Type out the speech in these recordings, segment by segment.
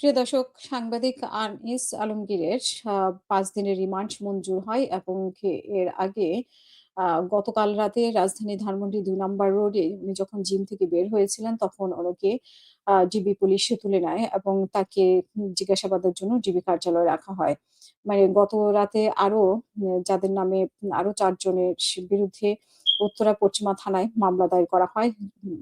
প্রিয় দর্শক, সাংবাদিক আনিস আলমগীরের ৫ দিনের রিমান্ড মঞ্জুর হয় এবং এর আগে আ গতকাল রাতে রাজধানী ধানমন্ডি ২ নাম্বার রোডে উনি যখন জিম থেকে বের হয়েছিলেন তখন ওনাকে ডিবি পুলিশ তুলে নেয় এবং তাকে জিজ্ঞাসাবাদের জন্য ডিবি কার্যালয়ে রাখা হয়। মানে গত রাতে আরো যাদের নামে আরো ৪ জনের বিরুদ্ধে উত্তরা পশ্চিমা থানায় মামলা দায়ের করা হয়।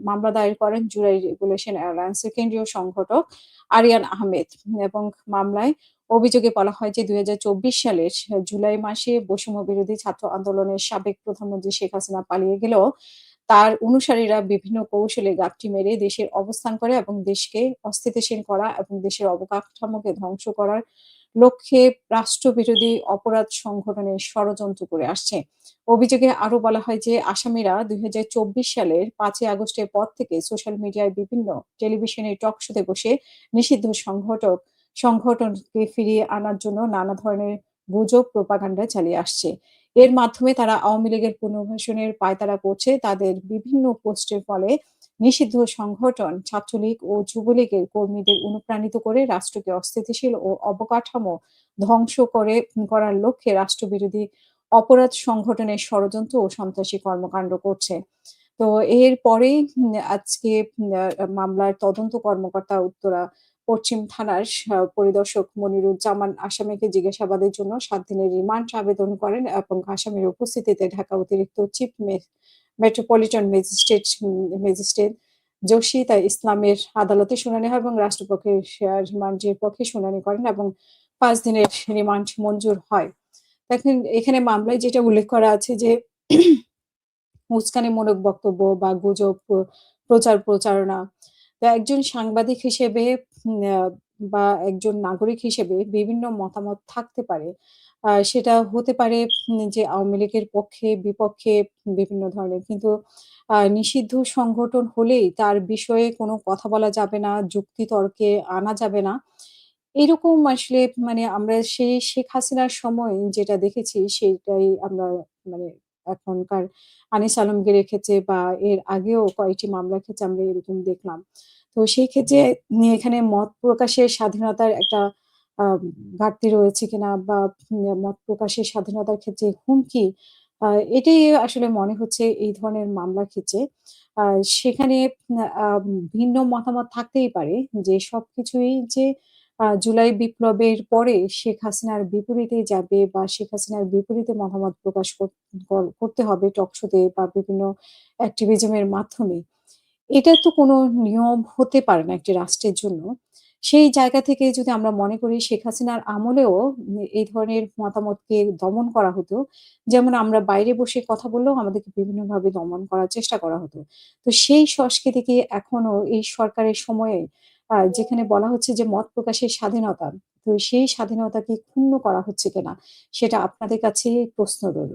মামলা দায়ের করেন জুলাই রেগুলেশন অ্যালায়েন্সের কেন্দ্রীয় সংগঠক আরিয়ান আহমেদ এবং মামলায় অভিযোগে বলা হয় যে ২০২৪ সালের জুলাই মাসে বৈষম্য বিরোধী ছাত্র আন্দোলনের সাবেক প্রধানমন্ত্রী শেখ হাসিনা পালিয়ে গেলেও তার অনুসারীরা বিভিন্ন কৌশলে গাপটি মেরে দেশের অবস্থান করে এবং দেশকে অস্থিতিশীল করা এবং দেশের অবকাঠামোকে ধ্বংস করার লক্ষ্যে রাষ্ট্রবিরোধী অপরাধ সংগঠনের ষড়যন্ত্র করে আসছে। অভিযোগে আরো বলা হয় যে আসামিরা ২০২৪ সালের ৫ই আগস্টের পর থেকে সোশ্যাল মিডিয়ায় বিভিন্ন টেলিভিশনের টক শোতে বসে নিষিদ্ধ সংগঠনকে ফিরিয়ে আনার জন্য নানা ধরনের গুজব প্রোপাগান্ডা চালিয়ে আসছে। এর মাধ্যমে তারা আওয়ামী লীগের পুনর্বাসনের পায়তারা করছে। তাদের বিভিন্ন পোস্টের ফলে নিষিদ্ধ সংগঠন ছাত্রলীগ ও যুবলীগের কর্মীদের অনুপ্রাণিত করে রাষ্ট্রকে অস্থিতিশীল ও অবকাঠামো ধ্বংস করার লক্ষ্যে রাষ্ট্রবিরোধী অপরাধ সংগঠনের ষড়যন্ত্র ও সন্ত্রাসী কর্মকাণ্ড করছে। তো এর পরেই আজকে মামলার তদন্ত কর্মকর্তা উত্তরা পশ্চিম থানার পরিদর্শক মনিরুজ্জামান আসামিকে জিজ্ঞাসাবাদের জন্য ৭ দিনের রিমান্ড আবেদন করেন এবং আসামির উপস্থিতিতে ঢাকা অতিরিক্ত চিফ মেট্রোপলিটন ম্যাজিস্ট্রেট জসিতা ইসলামের আদালতে শুনানি হয় এবং রাষ্ট্রপক্ষের রিমান্ডের পক্ষে শুনানি করেন এবং ৫ দিনের রিমান্ড মঞ্জুর হয়। দেখেন, এখানে মামলায় যেটা উল্লেখ করা আছে যে উস্কানিমূলক বক্তব্য বা গুজব প্রচারণা। তো একজন সাংবাদিক হিসেবে বা একজন নাগরিক হিসেবে বিভিন্ন মতামত থাকতে পারে। সেটা হতে পারে যে আওয়ামী লীগের পক্ষে, বিপক্ষে বিভিন্ন ধরনের। কিন্তু নিষিদ্ধ সংগঠন হলেই তার বিষয়ে কোনো কথা বলা যাবে না, যুক্তিতর্কে আনা যাবে না। এরকম আসলে মানে আমরা সেই শেখ হাসিনার সময় যেটা দেখেছি সেটাই আমরা মানে এখনকার আনিস আলমগীরের ক্ষেত্রে বা এর আগেও কয়েকটি মামলার ক্ষেত্রে আমরা এরকম দেখলাম। তো সেই ক্ষেত্রে এখানে মত প্রকাশের স্বাধীনতার একটা আ ঘাটতি রয়েছে কিনা বা মত প্রকাশের স্বাধীনতার ক্ষেত্রে হুমকি, আ এটাই আসলে মনে হচ্ছে এই ধরনের মামলার ক্ষেত্রে। আ সেখানে আ ভিন্ন মতামত থাকতেই পারে যে সবকিছুই যে জুলাই বিপ্লবের পরে শেখ হাসিনার বিপরীতে যাবে বা শেখ হাসিনার বিপরীতে মতামত প্রকাশ করতে হবে টকশোতে বা বিভিন্ন অ্যাক্টিভিজম এর মাধ্যমে। এটা তো কোনো নিয়ম হতে পারে না একটি রাষ্ট্রের জন্য। সেই জায়গা থেকে যদি আমরা মনে করি শেখ হাসিনার আমলেও এই ধরনের মতামতকে দমন করা হতো। যেমন আমরা বাইরে বসে কথা বললেও আমাদেরকে বিভিন্নভাবে দমন করার চেষ্টা করা হতো। তো সেই সংস্কৃতি কি এখনো এই সরকারের সময়ে যেখানে বলা হচ্ছে যে মত প্রকাশের স্বাধীনতা, তো সেই স্বাধীনতা কি ক্ষুণ্ণ করা হচ্ছে কিনা? সেটা আপনাদের কাছেই প্রশ্ন রইল।